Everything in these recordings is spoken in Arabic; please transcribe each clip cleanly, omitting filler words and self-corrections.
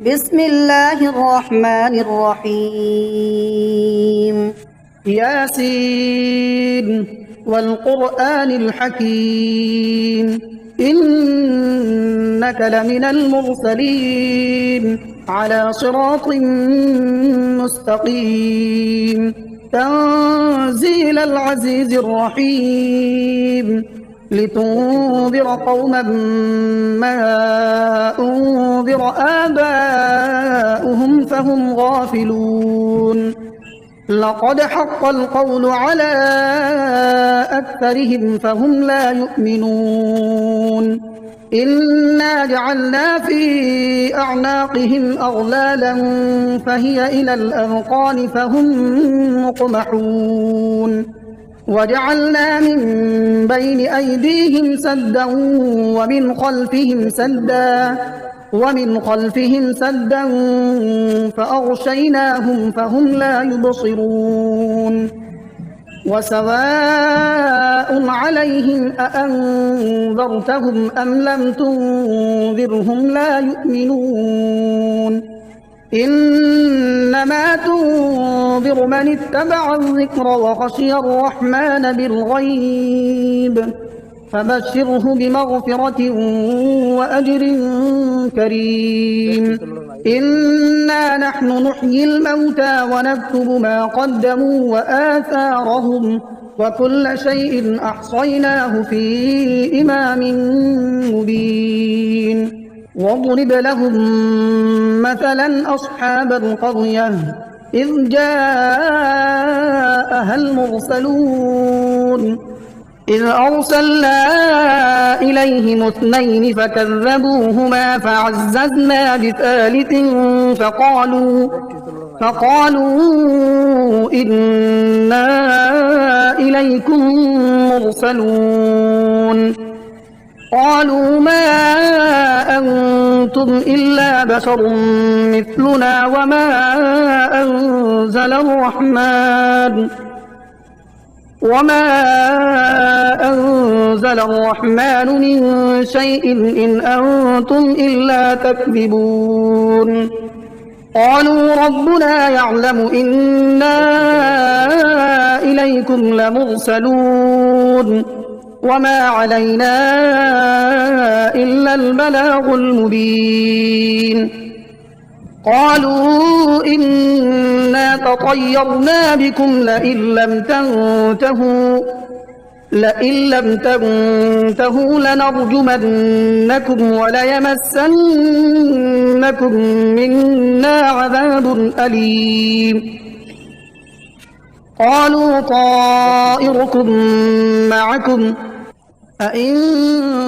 بسم الله الرحمن الرحيم. ياسين والقرآن الحكيم إنك لمن المرسلين على صراط مستقيم تنزيل العزيز الرحيم لتنذر قوما ما أنذر آباؤهم فهم غافلون لقد حق القول على أكثرهم فهم لا يؤمنون إنا جعلنا في أعناقهم أغلالا فهي إلى الأذقان فهم مقمحون وجعلنا من بين أيديهم سدا ومن خلفهم سدا فأغشيناهم فهم لا يبصرون وسواء عليهم أأنذرتهم أم لم تنذرهم لا يؤمنون إنما تنذر من اتبع الذكر وخشي الرحمن بالغيب فبشره بمغفرة وأجر كريم إنا نحن نحيي الموتى ونكتب ما قدموا وآثارهم وكل شيء أحصيناه في إمام مبين واضرب لهم مثلا أصحاب القرية إذ جاءها المرسلون إذ أرسلنا إليهم اثنين فكذبوهما فعززنا بثالث فقالوا إنا إليكم مرسلون قالوا ما أنتم إلا بشر مثلنا وما أنزل الرحمن من شيء إن أنتم إلا تكذبون قالوا ربنا يعلم إنا إليكم لمرسلون وما علينا إلا البلاغ المبين قالوا إنا تطيرنا بكم لئن لم تنتهوا لنرجمنكم وليمسنكم منا عذاب أليم قالوا طائركم معكم أئن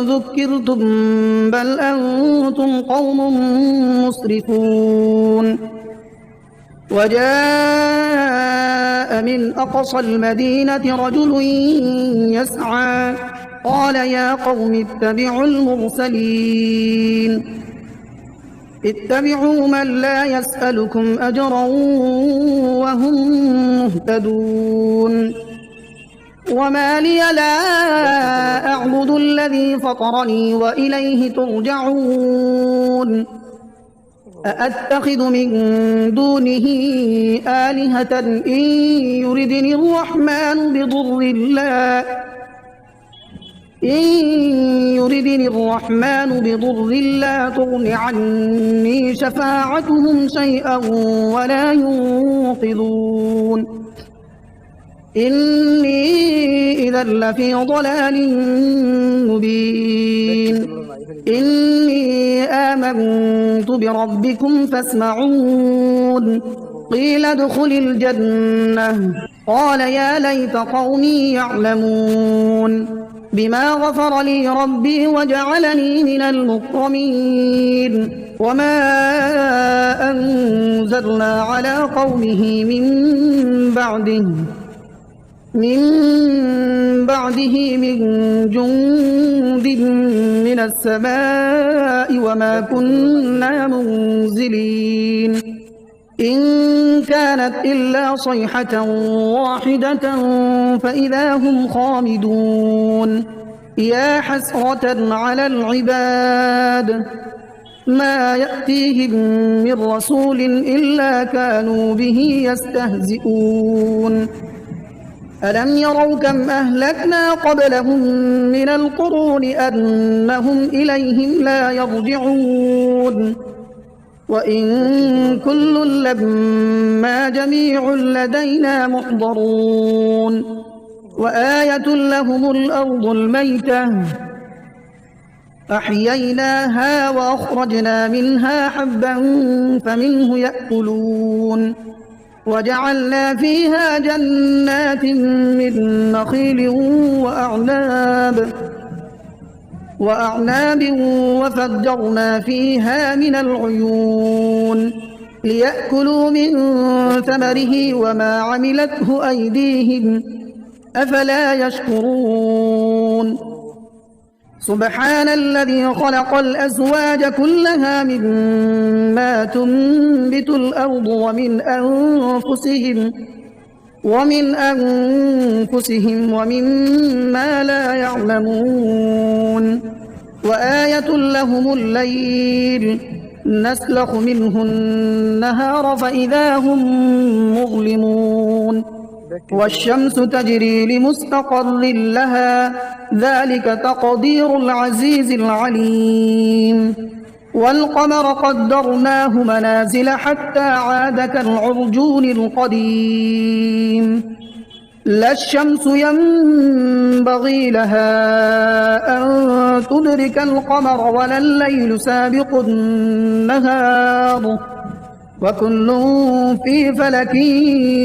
ذكرتم بل أنتم قوم مسرفون وجاء من أقصى المدينة رجل يسعى قال يا قوم اتبعوا المرسلين اتبعوا من لا يسألكم أجرا وهم مهتدون وما لي لا أعبد الذي فطرني وإليه ترجعون أأتخذ من دونه آلهة إن يردني الرحمن بضر لا تغن عني شفاعتهم شيئا ولا ينقذون إني إذا لفي ضلال مبين إني آمنت بربكم فاسمعون قيل ادخل الجنة قال يا ليت قومي يعلمون بما غفر لي ربي وجعلني من المكرمين وما أنزلنا على قومه من بعده من جند من السماء وما كنا منزلين إن كانت إلا صيحة واحدة فإذا هم خامدون يا حسرة على العباد ما يأتيهم من رسول إلا كانوا به يستهزئون ألم يروا كم أهلكنا قبلهم من القرون أنهم إليهم لا يرجعون وإن كل لما جميع لدينا محضرون وآية لهم الأرض الميتة أحييناها وأخرجنا منها حبا فمنه يأكلون وجعلنا فيها جنات من نخيل وأعناب وفجرنا فيها من العيون ليأكلوا من ثمره وما عملته أيديهم أفلا يشكرون سبحان الذي خلق الأزواج كلها مما تنبت الأرض ومن أنفسهم ومما لا يعلمون وآية لهم الليل نسلخ منه النهار فإذا هم مظلمون والشمس تجري لمستقر لها ذلك تقدير العزيز العليم والقمر قدرناه منازل حتى عاد كالعرجون القديم لا الشمس ينبغي لها أن تدرك القمر ولا الليل سابق النهار وكل في فلك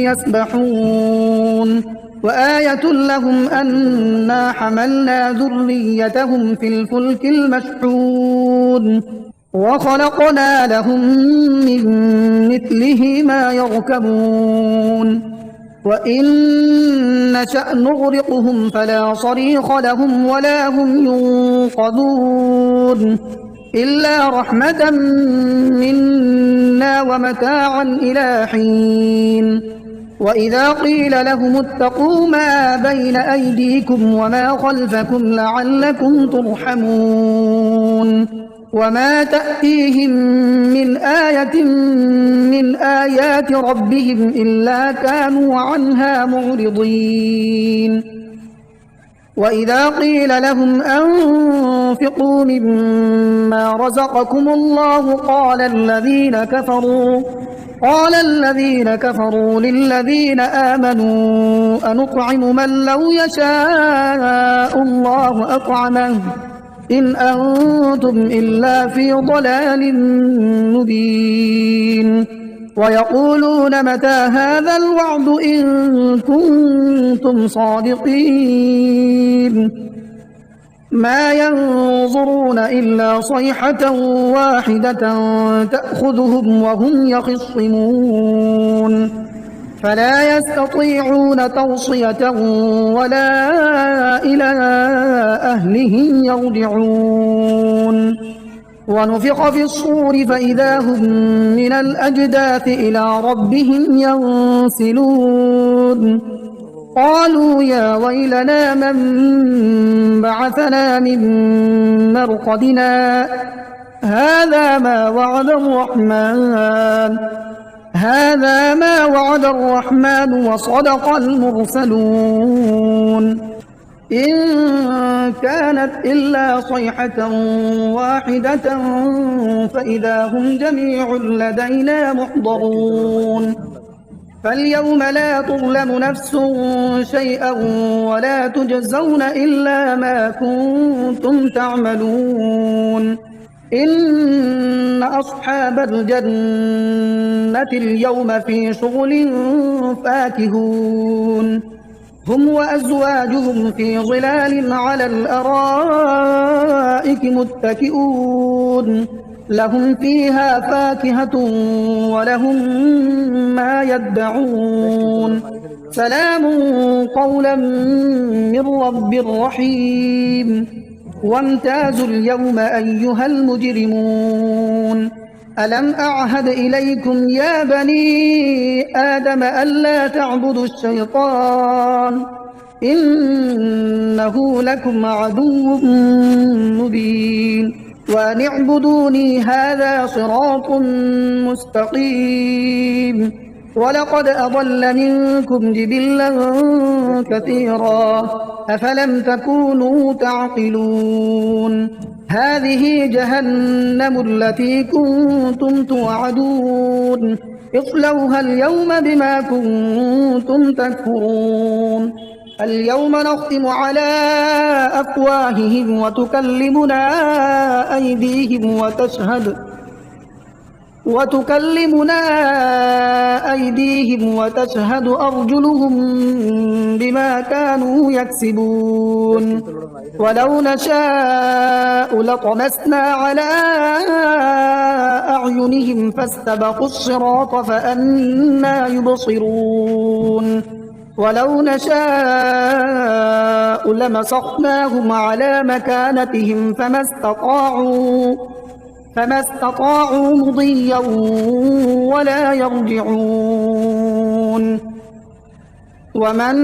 يسبحون وآية لهم أنا حملنا ذريتهم في الفلك المشحون وخلقنا لهم من مثله ما يركبون وإن نشأ نغرقهم فلا صريخ لهم ولا هم ينقذون إلا رحمة منا ومتاعا إلى حين وإذا قيل لهم اتقوا ما بين أيديكم وما خلفكم لعلكم ترحمون وما تأتيهم من آية من آيات ربهم إلا كانوا عنها معرضين وإذا قيل لهم أنفقوا مما رزقكم الله قال الذين كفروا للذين آمنوا أنطعم من لو يشاء الله أطعمه إن أنتم إلا في ضلال مبين ويقولون متى هذا الوعد إن كنتم صادقين ما ينظرون إلا صيحة واحدة تأخذهم وهم يخصمون فلا يستطيعون توصية ولا إلى أهلهم يرجعون ونفخ في الصور فإذا هم من الأجداث إلى ربهم ينسلون قالوا يا ويلنا من بعثنا من مرقدنا هذا ما وعد الرحمن وصدق المرسلون إن كانت إلا صيحة واحدة فإذا هم جميع لدينا محضرون فاليوم لا تظلم نفس شيئا ولا تجزون إلا ما كنتم تعملون إن أصحاب الجنة اليوم في شغل فاكهون هم وأزواجهم في ظلال على الأرائك متكئون لهم فيها فاكهة ولهم ما يدعون سلام قولا من رب رحيم وامتازوا اليوم أيها المجرمون ألم أعهد إليكم يا بني آدم ألا تعبدوا الشيطان إنه لكم عدو مبين وأن اعبدوني هذا صراط مستقيم. ولقد أضل منكم جبلا كثيرا أفلم تكونوا تعقلون. هذه جهنم التي كنتم توعدون اصلوها اليوم بما كنتم تكفرون. اليوم نختم على أفواههم وتكلمنا أيديهم وتشهد أرجلهم بما كانوا يكسبون. ولو نشاء لطمسنا على أعينهم فاستبقوا الصراط فأنى يبصرون. ولو نشاء لمسخناهم على مكانتهم فما استطاعوا مضيا ولا يرجعون. ومن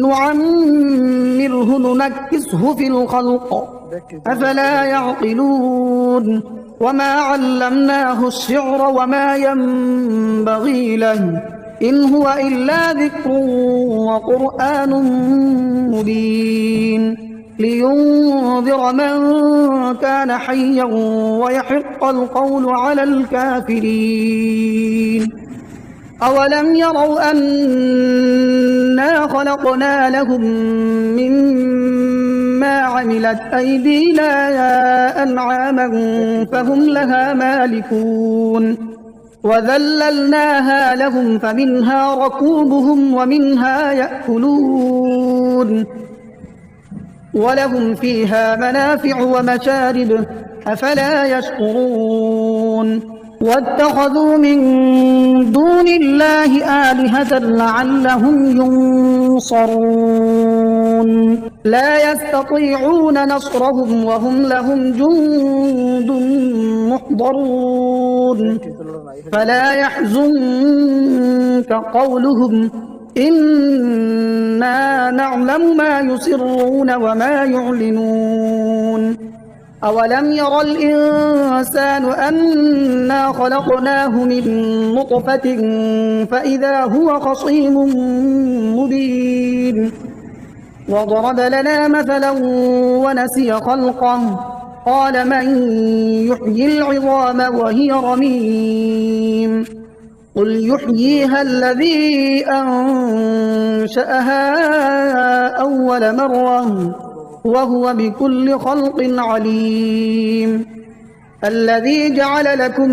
نعمره ننكسه في الخلق أفلا يعقلون. وما علمناه الشعر وما ينبغي له إن هو إلا ذكر وقرآن مبين لينذر من كان حيا ويحق القول على الكافرين. أولم يروا أنا خلقنا لهم مما عملت أيدينا أنعاما فهم لها مالكون وذللناها لهم فمنها ركوبهم ومنها يأكلون ولهم فيها منافع ومشارب أفلا يشكرون. واتخذوا من دون الله آلهة لعلهم ينصرون لا يستطيعون نصرهم وهم لهم جند محضرون. فلا يحزنك قولهم إنا نعلم ما يسرون وما يعلنون. أولم ير الإنسان أنا خلقناه من نطفة فإذا هو خصيم مبين. وضرب لنا مثلا ونسي خلقه قال من يحيي العظام وهي رميم قل يحييها الذي أنشأها أول مرة وهو بكل خلق عليم. الذي جعل لكم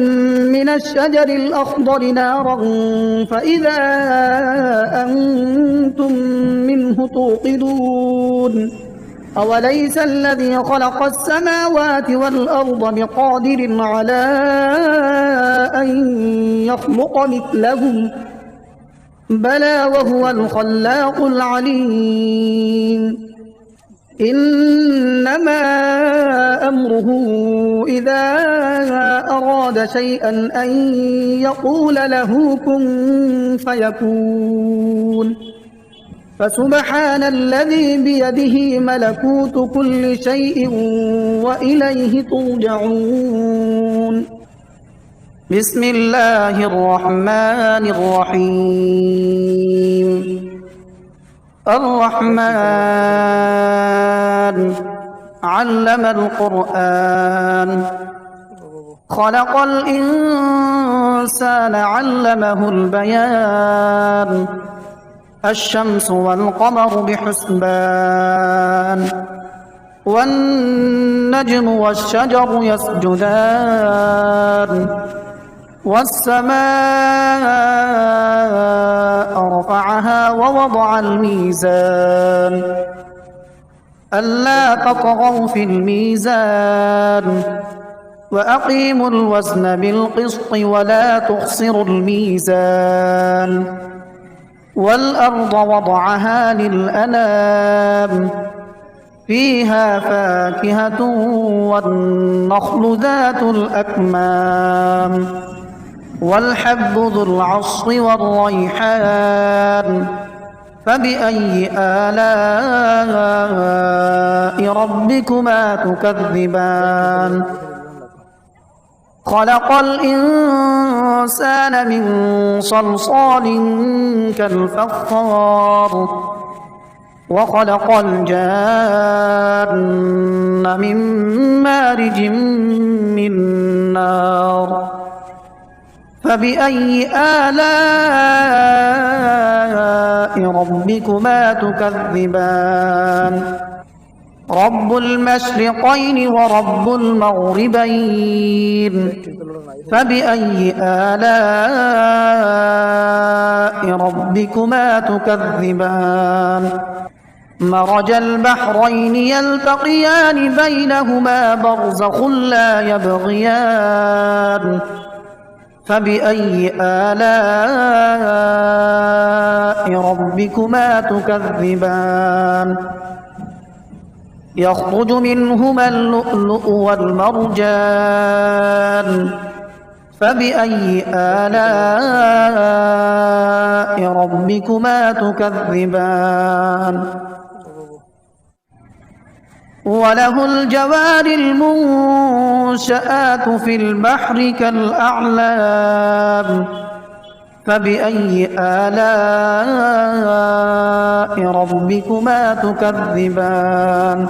من الشجر الأخضر نارا فإذا أنتم منه توقدون. أوليس الذي خلق السماوات والأرض بقادر على أن يخلق مثلهم بلى وهو الخلاق العليم. إنما أمره إذا أراد شيئا أن يقول له كن فيكون. فسبحان الذي بيده ملكوت كل شيء وإليه ترجعون. بسم الله الرحمن الرحيم. الرحمن علم القرآن خلق الإنسان علمه البيان. الشمس والقمر بحسبان والنجم والشجر يسجدان والسماء رفعها ووضع الميزان ألا تطغوا في الميزان وأقيموا الوزن بالقسط ولا تخسروا الميزان. والأرض وضعها للأنام فيها فاكهة والنخل ذات الأكمام والحب ذو العصف والريحان فبأي آلاء ربكما تكذبان خلق الإنسان من صلصال كالفخار وخلق الجان من مارج من نار فبأي آلاء ربكما تكذبان رب المشرقين ورب المغربين فبأي آلاء ربكما تكذبان مرج البحرين يلتقيان بينهما برزخ لا يبغيان فبأي آلاء ربكما تكذبان يخرج منهما اللؤلؤ والمرجان فبأي آلاء ربكما تكذبان وله الجوار المنشآت في البحر كالأعلام فبأي آلاء ربكما تكذبان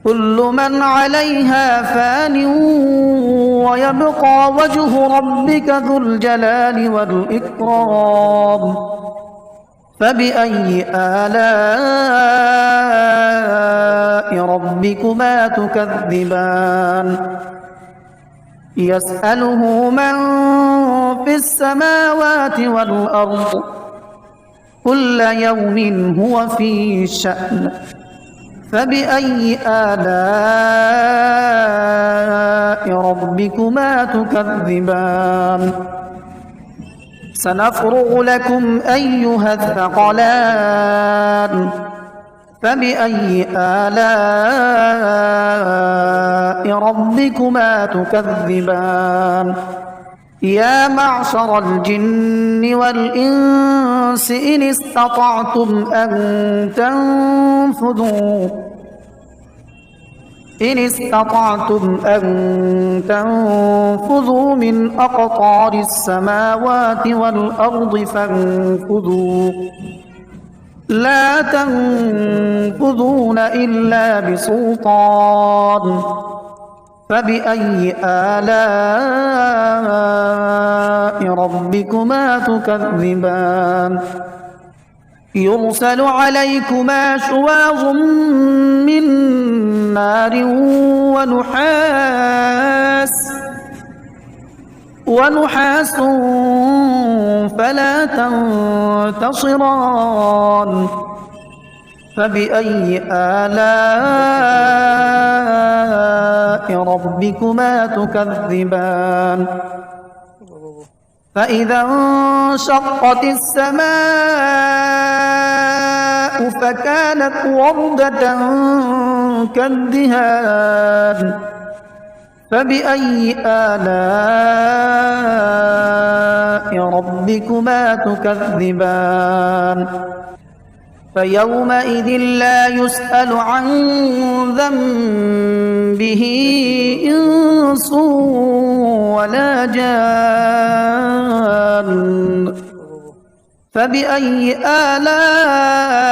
كل من عليها فان ويبقى وجه ربك ذو الجلال والإكرام فبأي آلاء ربكما تكذبان يسأله من في السماوات والأرض كل يوم هو في شأن فبأي آلاء ربكما تكذبان سنفرغ لكم أيها الثقلان فبأي آلاء ربكما تكذبان يا معشر الجن والإنس إن استطعتم أن تنفذوا من أقطار السماوات والأرض فانفذوا لا تنفذون إلا بسلطان فبأي آلاء ربكما تكذبان يرسل عليكما شواظ من نار ونحاس فلا تنتصران فبأي آلاء ربكما تكذبان فإذا انشقت السماء فكانت وردة كالدهان فبأي آلاء ربكما تكذبان فيومئذ لا يسأل عن ذنبه إنس ولا جان فبأي آلاء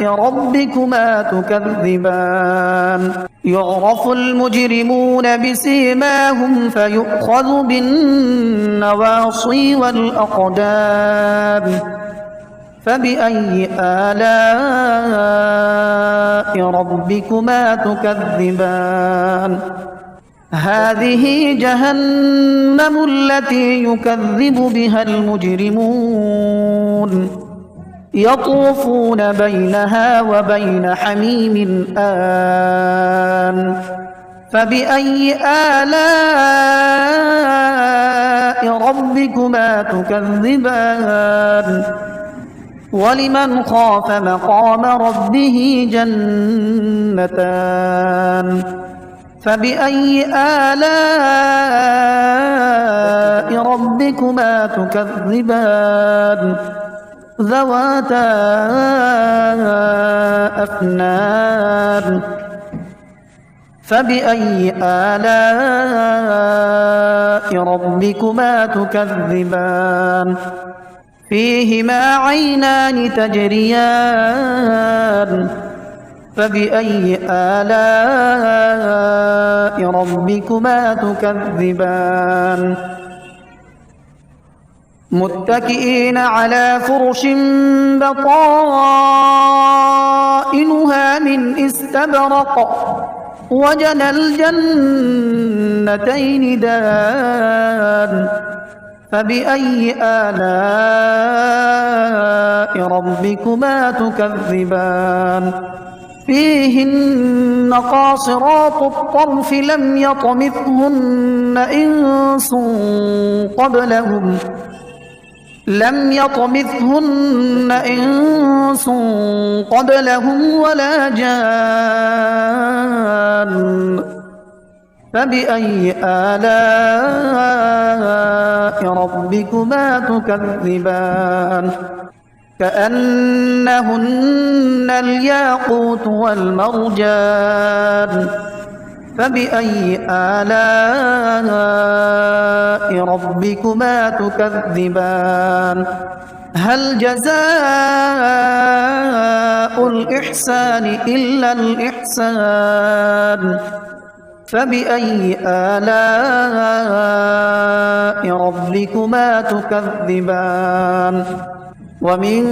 ربكما تكذبان يعرف المجرمون بسيماهم فيؤخذ بالنواصي والأقدام فبأي آلاء ربكما تكذبان هذه جهنم التي يكذب بها المجرمون يطوفون بينها وبين حميم آن فبأي آلاء ربكما تكذبان ولمن خاف مقام ربه جنتان فبأي آلاء ربكما ربكما تكذبان ذواتا أفنان فبأي آلاء ربكما تكذبان فيهما عينان تجريان فبأي آلاء ربكما تكذبان متكئين على فرش بطائنها من استبرق وجنى الجنتين دان فبأي آلاء ربكما تكذبان فيهن قاصرات الطرف لم يطمثهن إنس قبلهم ولا جان فبأي آلاء ربكما تكذبان كأنهن الياقوت والمرجان فبأي آلاء ربكما تكذبان هل جزاء الإحسان إلا الإحسان فبأي آلاء ربكما تكذبان ومن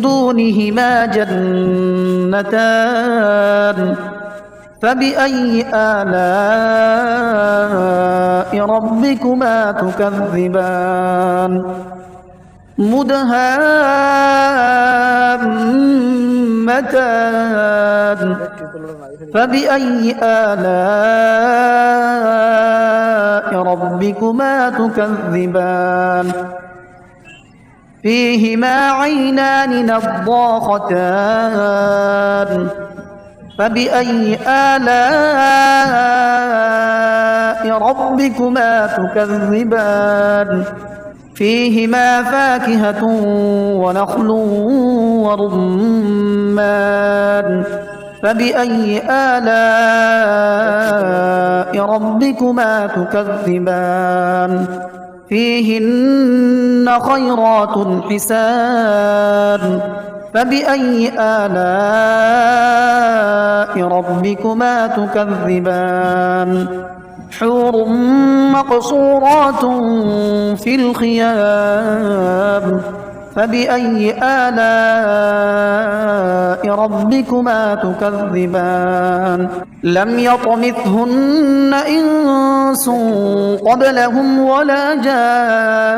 دونهما جنتان فبأي آلاء ربكما تكذبان مدهامتان فبأي آلاء ربكما تكذبان فيهما عينان نضاختان فبأي آلاء ربكما تكذبان فيهما فاكهة ونخل ورمان فبأي آلاء ربكما تكذبان فيهن خيرات حسان فبأي آلاء ربكما تكذبان حور مقصورات في الخيام فبأي آلاء ربكما تكذبان لم يطمثهن إنس قبلهم ولا جان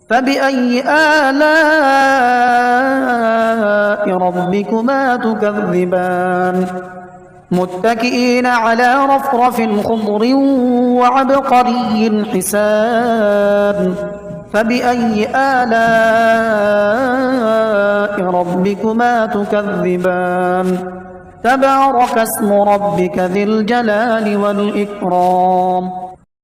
فبأي آلاء ربكما تكذبان متكئين على رفرف خضر وعبقري حسان فبأي آلاء ربكما تكذبان تبارك اسم ربك ذي الجلال والإكرام